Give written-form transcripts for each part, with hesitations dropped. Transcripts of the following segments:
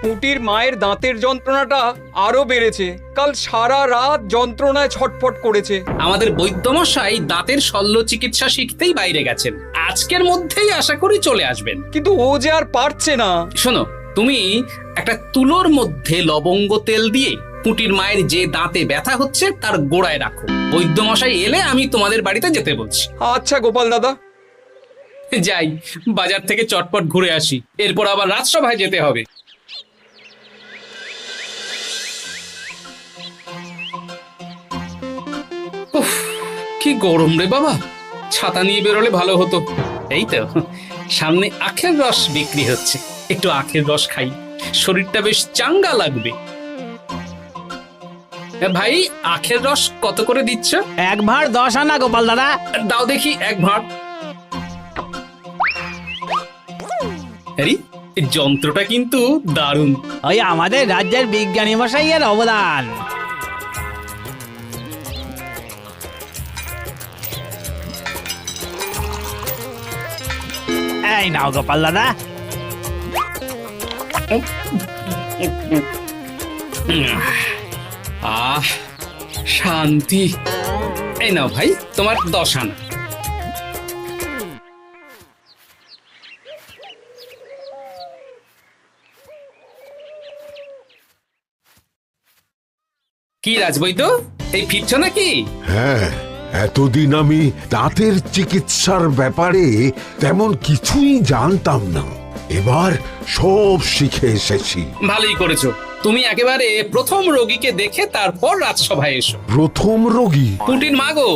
পুঁটির মায়ের দাঁতের যন্ত্রণাটা আরো বেড়েছে। কাল সারা রাত যন্ত্রণায় ছটফট করেছে। আমাদের বৈদ্যমশাই দাঁতের শল্য চিকিৎসা শিখতেই বাইরে গেছেন, আজকের মধ্যেই আশা করি চলে আসবেন। কিন্তু ও যে আর পারছে না। শোনো, তুমি একটা তুলোর মধ্যে লবঙ্গ তেল দিয়ে পুঁটির মায়ের যে দাঁতে ব্যথা হচ্ছে তার গোড়ায় রাখো। বৈদ্যমশাই এলে আমি তোমাদের বাড়িতে যেতে বলছি। আচ্ছা গোপাল দাদা। যাই, বাজার থেকে চটপট ঘুরে আসি, এরপর আবার রাজসভায় যেতে হবে। উফ, কি গরম রে বাবা, ছাতা নিয়ে বেরোলে ভালো হতো। এই তো সামনে আখের রস বিক্রি হচ্ছে, একটু আখের রস খাই, শরীরটা বেশ চাঙ্গা লাগবে। ভাই, আখের রস কত করে দিচ্ছ? 1 ভাঁড় 10 আনা গোপাল দাদা। দাও দেখি 1 ভাঁড়। আরে, এই যন্ত্রটা কিন্তু দারুণ। ওই আমাদের রাজ্যের বিজ্ঞানী মশাইয়ের অবদান। এই নাও গোপাল দাদা। আহ, শান্তি। এই নাও ভাই, তোমার 10 আনা। কি রাজবৈদ্য, এই ফিরছো নাকি? হ্যাঁ, এতদিন আমি দাঁতের চিকিৎসার ব্যাপারে তেমন কিছুই জানতাম না, এবার সব শিখে এসেছি। ভালোই করেছো, তুমি একেবারে প্রথম রোগীকে দেখে তারপর রাজসভায় এসো। প্রথম রোগী? পুঁটির মা গো,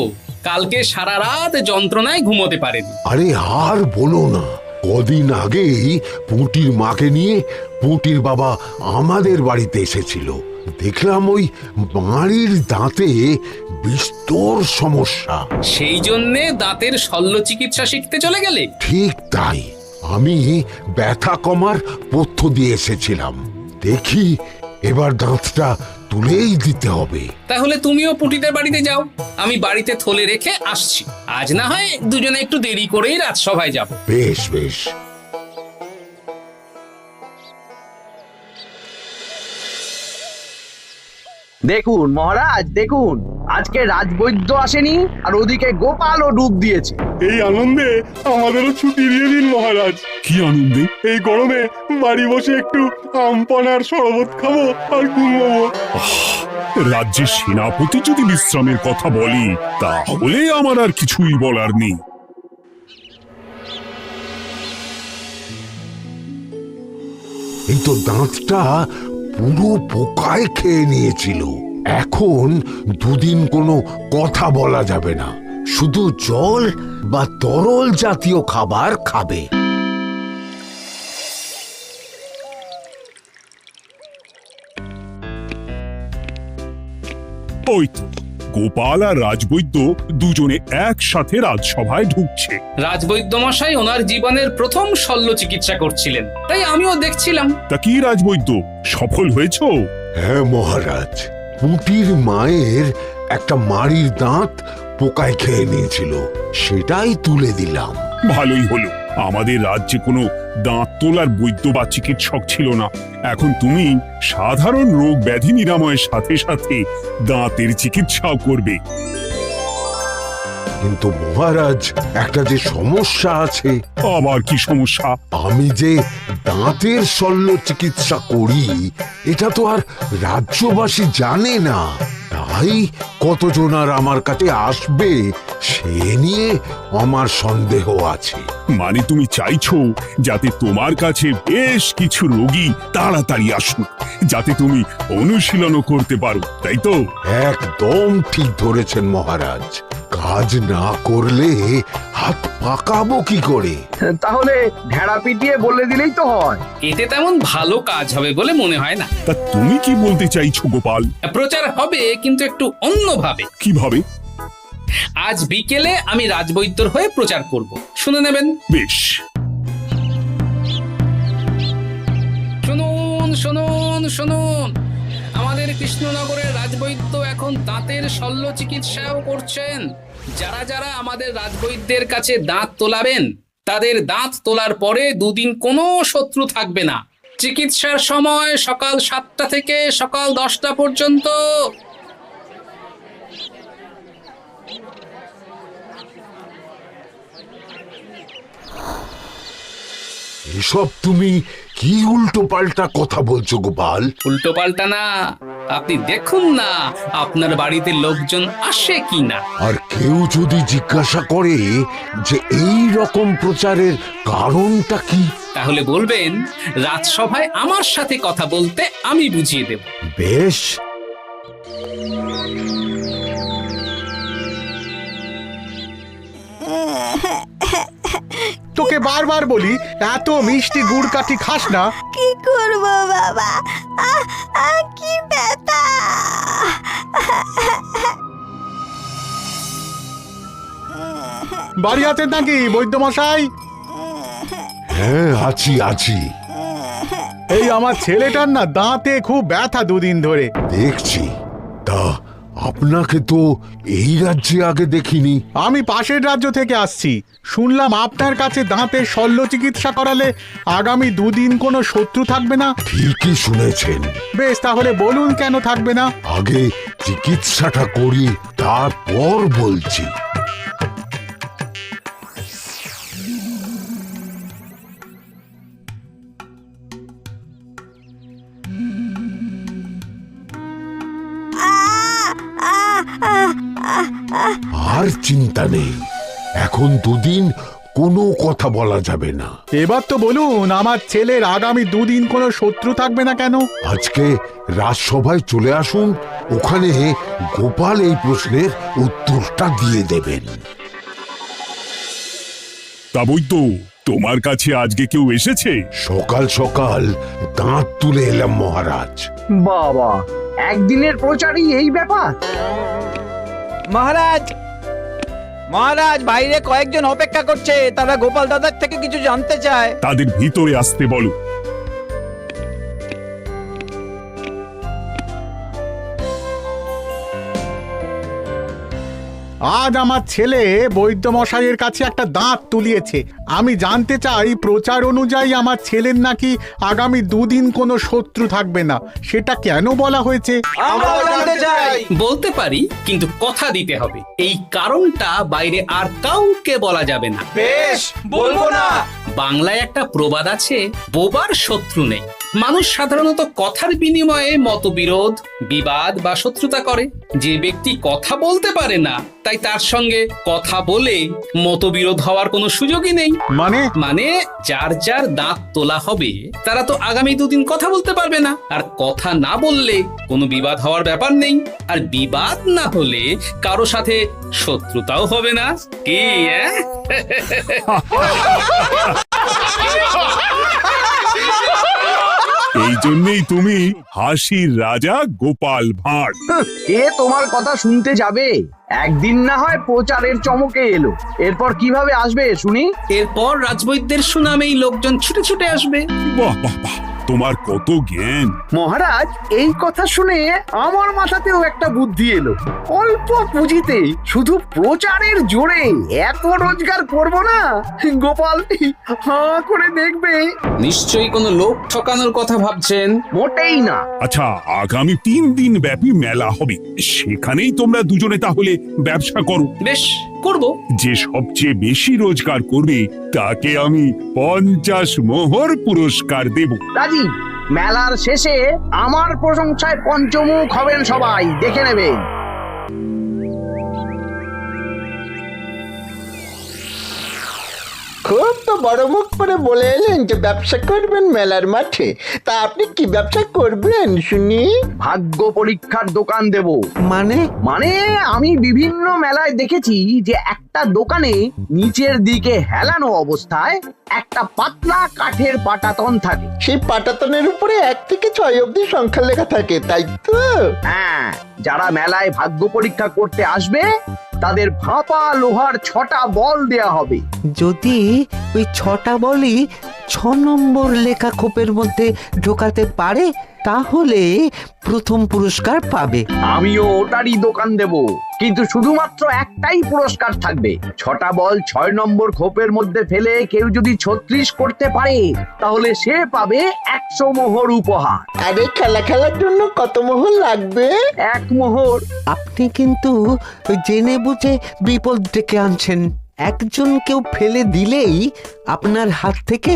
কালকে সারা রাত যন্ত্রণায় ঘুমোতে পারেনি। আরে আর বলো না, কদিন আগেই পুঁটির মাকে নিয়ে পুঁটির বাবা আমাদের বাড়িতে এসেছিল। দেখলাম ওই বাড়ির দাঁতে বিস্তর সমস্যা। সেই জন্যে দাঁতের শল্য চিকিৎসা শিখতে চলে গেলে? ঠিক তাই, আমি ব্যথা কমার পথ্য দিয়ে এসেছিলাম। দেখি এবার দাঁতটা তুলেই দিতে হবে। তাহলে তুমিও পুঁটিদের বাড়িতে যাও, আমি বাড়িতে থলে রেখে আসছি। আজ না হয় দুজনে একটু দেরি করেই রাজসভায় যাব। বেশ বেশ। দেখুন মহারাজ, দেখুন আজকে রাজবৈদ্য আসেনি, আর ওদিকে গোপালও ডুব দিয়েছে। এই আনন্দে আমাদেরও ছুটি দিয়ে দিন মহারাজ। কি আনন্দে? এই গরমে বাড়ি বসে একটু আমপনার শরবত খাবো আর ঘুমবো। রাজ্যের সেনাপতি যদি বিশ্রামের কথা বলি, তাহলে আমার আর কিছুই বলার নেই। এই তো দাঁতটা পুরো পোকায় খেয়ে নিয়েছিল। এখন দুদিন কোনো কথা বলা যাবে না, শুধু জল বা তরল জাতীয় খাবার খাবে। ওই তো গোপাল আর রাজবৈদ্য দুজনে একসাথে রাজসভায় ঢুকছে। রাজবৈদ্য মশাই ওনার জীবনের প্রথম শল্য চিকিৎসা করছিলেন, তাই আমিও দেখছিলাম। তা কি রাজবৈদ্য, সফল হয়েছ? হ্যাঁ মহারাজ, পুঁটির মায়ের একটা মাড়ির দাঁত পোকায় খেয়ে নিয়েছিল, সেটাই তুলে দিলাম। ভালোই হলো, আমাদের রাজ্যে কোনো দাঁত তোলার বৈদ্য বা চিকিৎসক ছিল না। এখন তুমি সাধারণ রোগ ব্যাধি নিরাময়ের সাথে সাথে দাঁতের চিকিৎসাও করবে। কিন্তু মহারাজ, একটা যে সমস্যা আছে। আবার কি সমস্যা? আমি যে দাঁতের শল্য চিকিৎসা করি, এটা তো আর রাজ্যবাসী জানে না, তাই কতজন আর আমার কাছে আসবে সে নিয়ে আমার সন্দেহ আছে। মানে তুমি চাইছো যাতে তোমার কাছে বেশ কিছু রোগী তাড়াতাড়ি আসুক, যাতে তুমি অনুশীলনও করতে পারো, তাই তো? একদম ঠিক ধরেছেন মহারাজ, কাজ না করলে হাত পাকাবো কি করে? তাহলে ঢেড়া পিটিয়ে বলে দিলেই তো হয়। এতে তেমন ভালো কাজ হবে বলে মনে হয় না। তা তুমি কি বলতে চাইছো গোপাল? প্রচার হবে, কিন্তু একটু অন্যভাবে। কিভাবে? আজ বিকেলে আমি রাজবৈদ্যর হয়ে প্রচার করব, শুনে নেবেন। বেশ। শুনুন শুনুন শুনুন, আমাদের কৃষ্ণনগরের রাজবৈদ্য এখন দাঁতের শল্য চিকিৎসাও করছেন। যারা যারা আমাদের রাজবৈদ্যের কাছে দাঁত তোলাবেন, তাদের দাঁত তোলার পরে দুদিন কোনো শত্রু থাকবে না। চিকিৎসার সময় সকাল 7টা থেকে সকাল 10টা পর্যন্ত। এসব তুমি কি উল্টো পাল্টা কথা বলছো গোপাল? উল্টো পাল্টা না, আপনি দেখুন না আপনার বাড়িতে লোকজন আসে কিনা। আর কেউ যদি জিজ্ঞাসা করে যে এই রকম প্রচারের কারণটা কি, তাহলে বলবেন রাজসভায় আমার সাথে কথা বলতে আমি বুঝিয়ে দেব। বেশ। তোকে বারবার বলি এত মিষ্টি গুড় কাঠি খাস না। কি করবো বাবা, কি ব্যথা। বাড়ি আছেন নাকি বৈদ্যমশাই? হ্যাঁ, আছি আছি। এই আমার ছেলেটার না দাঁতে খুব ব্যথা দুদিন ধরে। দেখছি। তা আপনাকে তো এই রাজ্যে আগে দেখিনি। আমি পাশের রাজ্য থেকে আসছি। শুনলাম আপনার কাছে দাঁতের শল্য চিকিৎসা করালে আগামী দুদিন কোনো শত্রু থাকবে না। ঠিকই শুনেছেন। বেশ, তাহলে বলুন কেন থাকবে না? আগে চিকিৎসাটা করি, তারপর বলছি। আর চিন্তা নেই, এখন দুদিন কোনো কথা বলা যাবে না। এবার তো বলুন আমার ছেলের আগামী দুদিন কোনো শত্রু থাকবে না কেন? আজকে রাজসভায় চলে আসুন, ওখানে গোপাল এই প্রশ্নের উত্তরটা দিয়ে দেবেন। তা বৈদ্য, তোমার কাছে আজকে কেউ এসেছে? সকাল সকাল দাঁত তুলে এলাম মহারাজ। বাবা, একদিনের প্রচারই এই ব্যাপার? মহারাজ, মহারাজ, বাইরে কয়েকজন অপেক্ষা করছে, তারা গোপাল দাদার থেকে কিছু জানতে চায়। তাদের ভিতরে আসতে বলো। আজ আমার ছেলে বৈদ্যমশাইয়ের কাছে একটা দাঁত তুলিয়েছে। আমি জানতে চাই প্রচার অনুযায়ী আমার ছেলের নাকি আগামী দুদিন কোনো শত্রু থাকবে না, সেটা কেন বলা হয়েছে? আমরাও জানতে চাই। বলতে পারি, কিন্তু কথা দিতে হবে। এই কারণটা বাইরে আর কাউকে বলা যাবে না। বেশ, বলবো না। বাংলায় একটা প্রবাদ আছে, বোবার শত্রু নেই। মানুষ সাধারণত কথার বিনিময়ে মতবিরোধ, বিবাদ বা শত্রুতা করে। যে ব্যক্তি কথা বলতে পারে না, তাই তার সঙ্গে কথা বলে মতবিরোধ হওয়ার কোনো সুযোগই নেই। মানে যার যার দাঁত তোলা হবে তারা তো আগামী দুদিন কথা বলতে পারবে না। আর কথা না বললে কোনো বিবাদ হওয়ার ব্যাপার নেই। আর বিবাদ না হলে কারো সাথে শত্রুতাও হবে না। কি এই জন্যই তুমি হাসির রাজা গোপাল ভাঁড়। কে তোমার কথা শুনতে যাবে? একদিন না হয় প্রচারের চমকে এলো, এরপর কিভাবে আসবে শুনি? এরপর রাজবৈদ্যের সুনামেই লোকজন ছুটে ছুটে আসবে। বাহ বাহ বাহ, তোমার কত জ্ঞান! মহারাজ, এই কথা শুনে আমার মাথাতেও একটা বুদ্ধি এলো। অল্প পুঁজিতে শুধু প্রচারের জোরে এত রোজগার করব না, গোপাল হাঁ করে দেখবে। নিশ্চয়ই কোনো লোক ঠকানোর কথা ভাবছেন। মোটেই না। আচ্ছা, আগামী 3 দিন ব্যাপী মেলা হবে, সেখানেই তোমরা দুজনে তাহলে ব্যবসা করো। বেশ, করব। যে সবচেয়ে বেশি রোজগার করবে তাকে আমি 50 মোহর পুরস্কার দেব। রাজি। মেলার শেষে আমার প্রশংসায় পঞ্চমুখ হবেন সবাই, দেখে নেবেন। খুব তো বড় মুখ করে বলে এলেন যে ব্যবসা করবেন মেলার মাঠে। তা আপনি কি ব্যবসা করবেন শুনি? ভাগ্য পরীক্ষার দোকান দেব। মানে? মানে আমি বিভিন্ন মেলায় দেখেছি যে একটা দোকানে নিচের দিকে হেলানো অবস্থায় একটা পাতলা কাঠের পাটাতন থাকে। সেই পাটাতনের উপরে 1 থেকে 6 অবধি সংখ্যা লেখা থাকে, তাই তো? হ্যাঁ, যারা মেলায় ভাগ্য পরীক্ষা করতে আসবে তাদের ফাঁপা লোহার 6টা বল দেয়া হবে। যদি ওই 6টা বলই নম্বর লেখা খোপের মধ্যে ঢোকাতে পারে তাহলে প্রথম পুরস্কার পাবে। আমিও ওটারই দোকান দেব, কিন্তু শুধুমাত্র একটাই পুরস্কার থাকবে। 6টা বল 6 নম্বর খোপের মধ্যে ফেলে কেউ যদি 36 করতে পারে তাহলে সে পাবে 100 মোহর উপহার। আরে খেলার জন্য কত মোহর লাগবে? 1 মোহর। আপনি কিন্তু জেনে বুঝে বিপদ ডেকে আনছেন। একজন কেউ ফেলে দিলেই আপনার হাত থেকে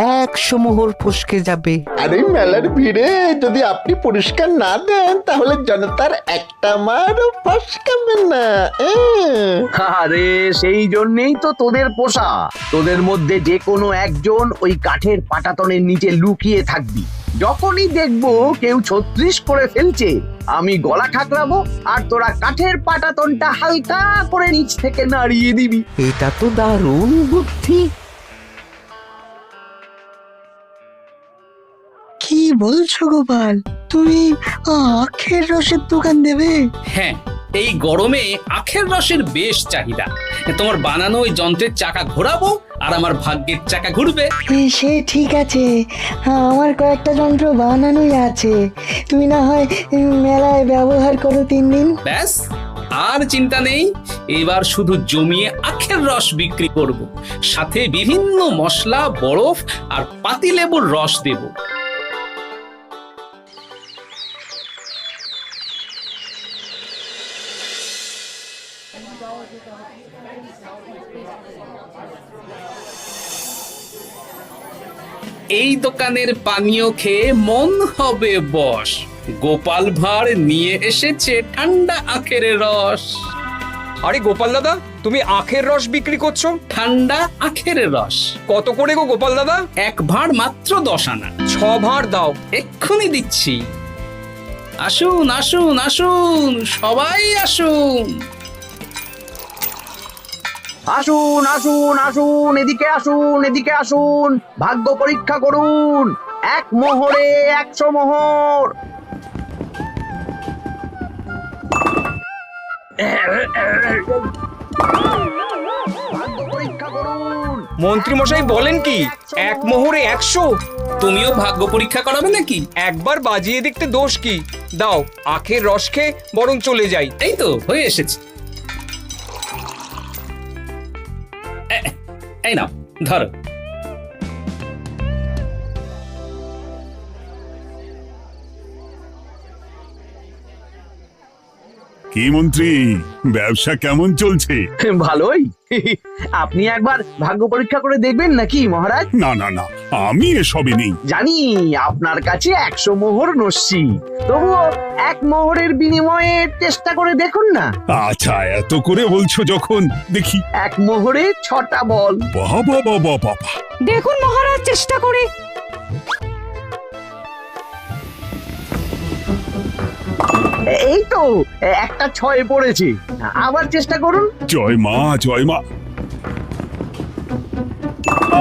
100 মোহর ফসকে যাবে। আরে মেলার ভিড়ে যদি আপনি পুরস্কার না দেন তাহলে জনতার একটা মারও ফসকাবে না। আরে সেই জন্যই তো তোদের পোষা। তোদের মধ্যে যে কোনো একজন ওই কাঠের পাটাতনের নিচে লুকিয়ে থাকবি। যখনই দেখবো কেউ 36 করে ফেলছে আমি গলা ঠাকরাবো আর তোরা কাঠের পাটাতনটা হালকা করে নিচ থেকে নাড়িয়ে দিবি। এটা তো দারুণ বুদ্ধি। কি বলছো গোপাল, তুমি আখের রসের দোকান দেবে? হ্যাঁ, এই গরমে আখের রসের বেশ চাহিদা। তোমার বানানো ওই যন্ত্রের চাকা ঘোরাবো আর আমার ভাগ্যের চাকা ঘুরবে। সে ঠিক আছে, আমার কয়েকটা যন্ত্র বানানোই আছে। তুমি না হয় মেলায় ব্যবহার করো 3 দিন। ব্যাস, আর চিন্তা নেই। এবার শুধু জমিয়ে আখের রস বিক্রি করব, সাথে বিভিন্ন মশলা, বরফ আর পাতিলেবুর রস দেব। এই দোকানের পানীয় খেয়ে মন হবে বশ। গোপাল ভাঁড় নিয়ে এসেছে ঠান্ডা আখের রস। আরে গোপাল দাদা, তুমি আখের রস বিক্রি করছো? ঠান্ডা আখের রস কত করে গো গোপাল দাদা? 1 ভাঁড় মাত্র 10 আনা। 6 ভাঁড় দাও। এক্ষুনি দিচ্ছি। আসুন আসুন আসুন, সবাই আসুন। আসুন আসুন আসুন, এদিকে আসুন, এদিকে আসুন, ভাগ্য পরীক্ষা করুন। 1 মোহরে 100 মোহর। ভাগ্য পরীক্ষা করুন। মন্ত্রী মশাই বলেন কি 1 মোহরে 100? তুমিও ভাগ্য পরীক্ষা করাবে নাকি? একবার বাজিয়ে দেখতে দোষ কি? দাও, আখের রস খেয়ে বরং চলে যাই। এই তো হয়ে এসেছে। এই নাও, ধরো। কি মন্ত্রী, ব্যবসা কেমন চলছে? ভালোই। আপনি একবার ভাগ্য পরীক্ষা করে দেখবেন নাকি মহারাজ? না না না, আমি এসবে নেই। জানি আপনার কাছে 100 মোহর নস্যি, তবুও 1 মোহরের বিনিময়ে চেষ্টা করে দেখুন না। আচ্ছা, এত করে বলছো যখন, দেখি। 1 মোহরে 6টা বল। বাবা বাবা বাবা, দেখুন মহারাজ চেষ্টা করে। এই তো একটা 6 পড়েছে। আবার চেষ্টা করুন। জয় মা জয় মা।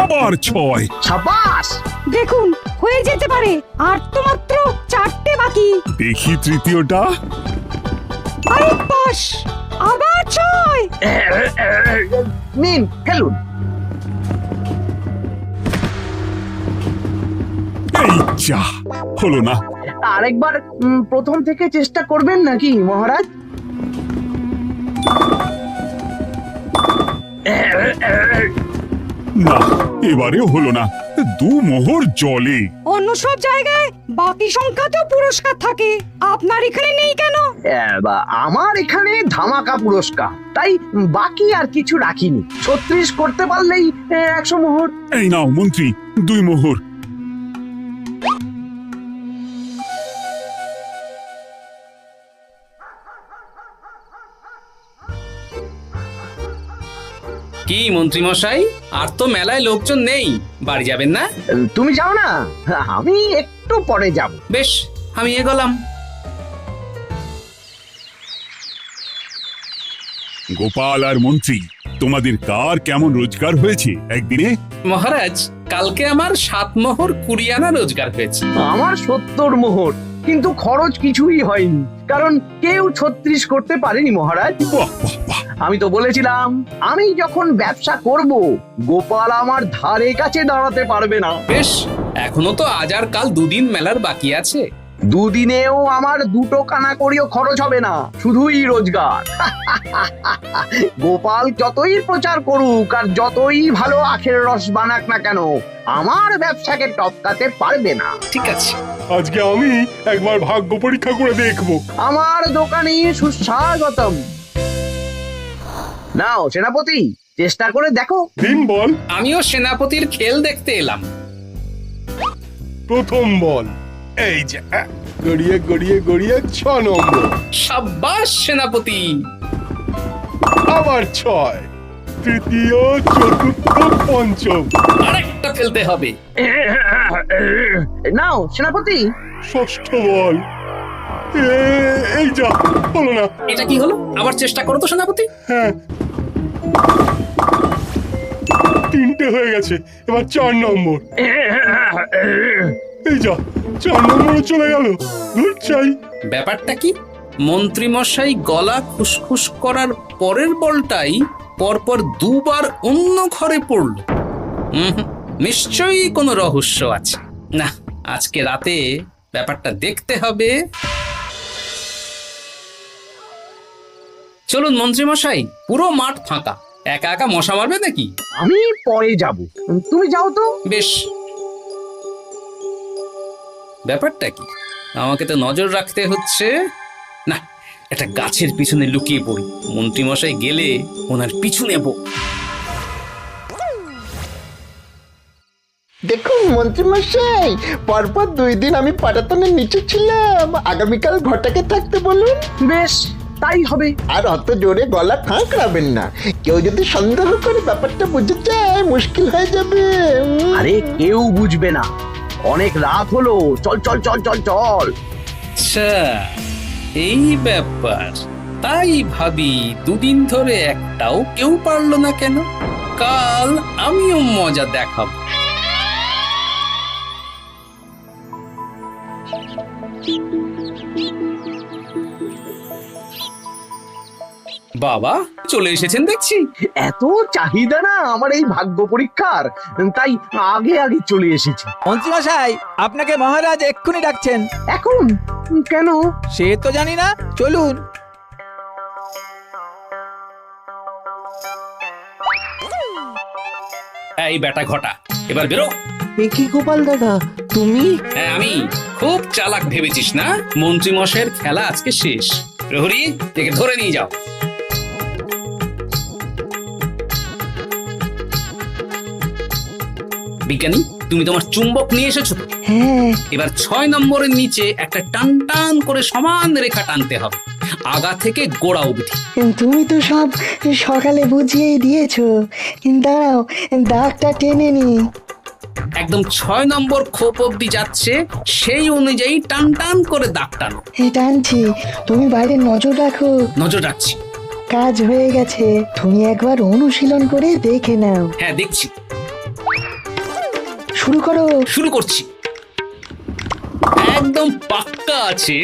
আবার 6। সাবাস। দেখুন হয়ে যেতে পারে, আর তো মাত্র 4টে বাকি। দেখি তৃতীয়টা। আরে পাস, আবার 6। নিন খেলুন। এই যা, হলো না। আরেকবার প্রথম থেকে চেষ্টা করবেন নাকি মহারাজ? না, এবারেও হলো না। 2 মোহর জলে। অন্য সব জায়গায় বাকি সংখ্যাতেও পুরস্কার থাকে, আপনার এখানে নেই কেন? আমার এখানে ধামাকা পুরস্কার, তাই বাকি আর কিছু রাখিনি। 36 করতে পারলেই 100 মোহর। এই নাও মন্ত্রী, 2 মোহর। কি মন্ত্রী মশাই, আর তো মেলায় লোকজন নেই, বাড়ি যাবেন না? তুমি যাও না, আমি একটু পরে যাব। বেশ, আমি এগোলাম। গোপাল আর মন্ত্রী, তোমাদের কার কেমন রোজগার হয়েছে একদিনে? মহারাজ, কালকে আমার 7 মোহর 20 আনা রোজগার হয়েছে। আমার 70 মোহর, কিন্তু খরচ কিছুই হয়নি, কারণ কেউ 36 করতে পারেনি মহারাজ। বাহ বাহ বাহ, আমি তো বলেছিলাম আমি যখন ব্যবসা করব গোপাল আমার ধারে কাছে দাঁড়াতে পারবে না। বেশ, এখনো তো আজ আর কাল দুদিন মেলার বাকি আছে। দুদিনেও আমার দুটো কানা করিও খরচ হবে না, শুধুই রোজগার। গোপাল যতই প্রচার করুক আর যতই ভালো আখের রস বানাক না কেন, আমার ব্যবসাকে টপকাতে পারবে না। ঠিক আছে, আজকে আমি একবার ভাগ্য পরীক্ষা করে দেখব। আমার দোকানে সুস্বাগতম। নাও সেনাপতি, চেষ্টা করে দেখো। দিন বল। আমিও সেনাপতির খেল দেখতে এলাম। প্রথম বল, এই যে গড়িয়ে গড়িয়ে গড়িয়ে 6 নম্বর, সাব্বাস সেনাপতি। আবার 6, তৃতীয়, চতুর্থ, পঞ্চম। আরেকটা ফেলতে হবে। নাও সেনাপতি, ষষ্ঠ বল, এই যা, হলো না। এটা কি হলো? আবার চেষ্টা করো তো সেনাপতি। হ্যাঁ, 3টে হয়ে গেছে, এবার 4 নম্বর। এই যা, 4 নম্বরে চলে গেল। ধুর চাই। ব্যাপারটা কি? মন্ত্রী মশাই গলা খুসখুস করার পরের বলটাই পরপর দুবার অন্য ঘরে পড়ল। নিশ্চয়ই কোনো রহস্য আছে। না, আজকে রাতে ব্যাপারটা দেখতে হবে। চলুন মন্ত্রী মশাই, পুরো মাঠ ফাঁকা, একা একা মশা মারবে নাকি? আমি পরে যাব, তুমি যাও তো। বেশ। ব্যাপারটা কি? আমাকে তো নজর রাখতে হচ্ছে। না, একটা গাছের পিছনে লুকিয়ে পড়ি, মন্ত্রী মশাই গেলে ওনার পিছু নেব। দেখুন মন্ত্রীমশাই, পরপর 2 দিন আমি পাটাতনের নিচে ছিলাম। আগামীকাল ঘরটাকে থাকতে বলুন। বেশ, তাই হবে। আর অত জোরে গলা খাঁকড়াবেন না, কেউ যদি সন্দেহ করে ব্যাপারটা বুঝতে চায় মুশকিল হয়ে যাবে। আরে কেউ বুঝবে না, অনেক রাত হলো, চল চল চল চল চল। আচ্ছা, এই ব্যাপার। তাই ভাবি 2 দিন ধরে একটাও কেউ পারলো না কেন? কাল আমিও মজা দেখাবো। বাবা চলে এসেছেন দেখছি। এত চাহিদা না আমার এই ভাগ্য পরীক্ষার, তাই আগে আগে চলে এসেছি। মন্ত্রীমশাই, আপনাকে মহারাজ এক্ষুনি ডাকছেন। এখন কেন? সে তো জানি না, চলুন। এই বেটা ঘটা, এবার বেরো। এ কি গোপাল দাদা, তুমি? হ্যাঁ আমি। খুব চালাক ভেবেছিস না? মন্ত্রী মশাইয়ের খেলা আজকে শেষ। প্রহরী, একে ধরে নিয়ে যাও। বিজ্ঞানী, তুমি তোমার চুম্বক নিয়ে এসেছো তো? হ্যাঁ, এবার 6 নম্বরের নিচে একটা টান টান করে সমান রেখা টানতে হবে, আগা থেকে গোড়া অবধি। তুমি তো সব সকালে বুঝিয়েই দিয়েছো। দাঁড়াও, দাগটা টেনে নি। একদম 6 নম্বর খোপ অবধি যাচ্ছে, সেই অনুযায়ী টান টান করে দাগ টানো। টানছি, তুমি বাইরে নজর রাখো। নজর রাখছি। কাজ হয়ে গেছে, তুমি একবার অনুশীলন করে দেখে নাও। হ্যাঁ দেখছি। শুরু করো। শুরু করছি। একদম পাক্কা আছে।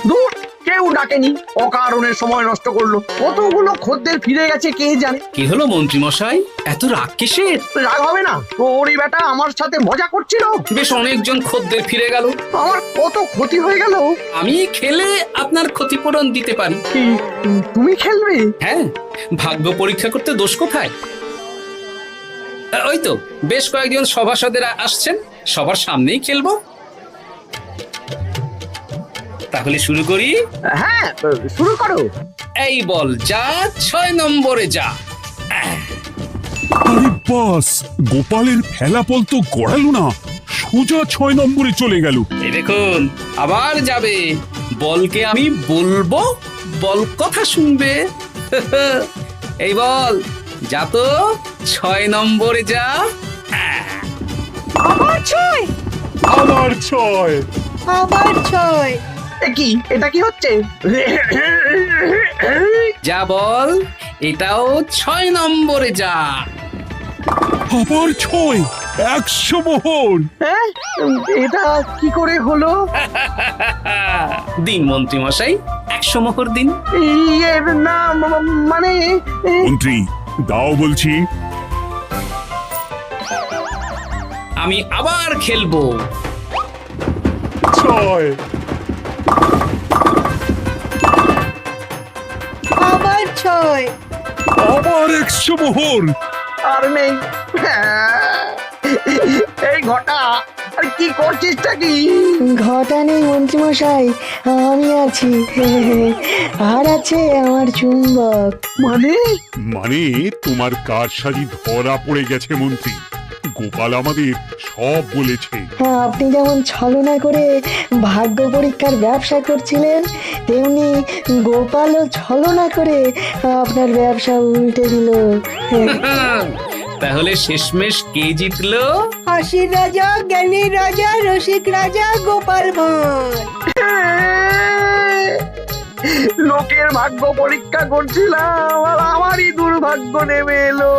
দূর, কেউ ডাকেনি, অকারণে সময় নষ্ট করলো। কতগুলো খদ্দের ফিরে গেছে কে জানে। কি হলো মন্ত্রী মশাই, এত রাগ কিসের? রাগ হবে না, ওরই বেটা আমার সাথে মজা করছিল। বেশ, অনেকজন খদ্দের ফিরে গেল, আমার কত ক্ষতি হয়ে গেল। আমি খেলে আপনার ক্ষতিপূরণ দিতে পারি। কি তুমি খেলবে? হ্যাঁ, ভাগ্য পরীক্ষা করতে দোষ কোথায়? ওই তো বেশ কয়েকজন সভাসদেরা আসছেন, সবার সামনেই খেলবো। তাহলে শুরু করি। হ্যাঁ, শুরু করো। এই বল যা, 6 নম্বরে যা। আরে বাস, গোপালের ফেলাপল তো গড়ালো না, সোজা 6 নম্বরে চলে গেল। এই দেখুন, আবার যাবে। বলকে আমি বলবো, বল কথা শুনবে। এই বল যা তো, 6 নম্বরে যা। আবার 6, আবার 6। আবার 6। কি এটা কি হচ্ছে? যা বল, এটাও 6 নম্বরে যা। আবার 6। 100 মোহর। হ্যাঁ এটা কি করে হলো? দিন মন্ত্রী মশাই, 100 মোহর দিন। ইয়ে না মানে মন্ত্রী দাও বলছি। আমি আবার খেলবো। 6 আবার 6। আবার 100 মোহর। আর নেই। এই ঘটা আর কি করছিসটা কি? ঘটা নেই মন্ত্রীমশাই, আমি আছি। আর আছে আমার চুম্বক। মানে মানে তোমার কারসাজি ধরা পড়ে গেছে মন্ত্রী। গোপাল আমাদের সব বলেছে। হ্যাঁ, আপনি যেমন ছলনা করে ভাগ্য পরীক্ষার ব্যবসা করছিলেন, তেমনি গোপালও ছলনা করে আপনার ব্যবসা উল্টে দিল। তাহলে শেষমেশ কে জিতলো? হাসির রাজা, জ্ঞানীর রাজা, রসিক রাজা গোপাল ভাঁড়। লোকের ভাগ্য পরীক্ষা করছিলাম আর আমারই দুর্ভাগ্য নেমে এলো।